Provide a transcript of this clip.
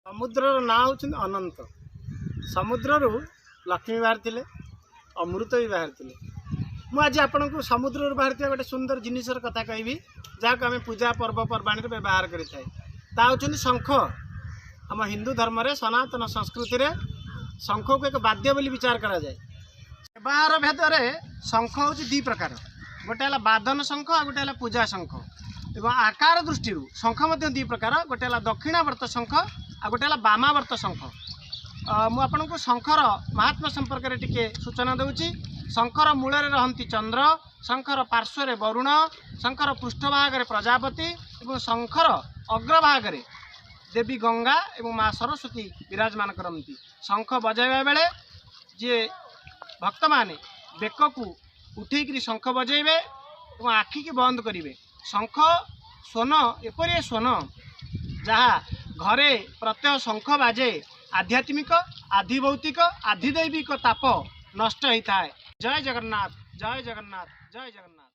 समुद्र ना हूँ अनंत। समुद्र लक्ष्मी बाहरी अमृत भी बाहरी। मुझे आपण को समुद्र बाहर गोटे सुंदर जिनसर कथा कहि जहाँ आम पूजा पर्वपर्वाणी व्यवहार करें शंख। आम हिंदू धर्म रे सनातन संस्कृति रे शंख को एक वाद्य बोली विचार करा जाए। व्यवहार भेद शंख हूँ दी प्रकार, गोटे है बादन शंख आ गोटे है पूजा शंख। एवं आकार दृष्टि शंख दी प्रकार, गोटे है दक्षिणावर्त शंख आ गोटे है वामावर्त शंख। मुझे को शंखर महात्मा संपर्क में टिके सूचना दूची। शंखर मूल रहती चंद्र, शंखर पार्श्व वरुण, शंखर पृष्ठभाग प्रजापति और शंखर अग्रभाग देवी गंगा और माँ सरस्वती विराजमान करती। शंख बजाइबा बेले जी भक्त माने बेक को उठेक शंख बजेबे और आखि की बंद करेंगे। शंख स्वन एपरी स्वन जहाँ घरे प्रत्यय शंख बाजे आध्यात्मिक, आधिभौतिक, आधिदैविक ताप नष्ट होता है। जय जगन्नाथ, जय जगन्नाथ, जय जगन्नाथ।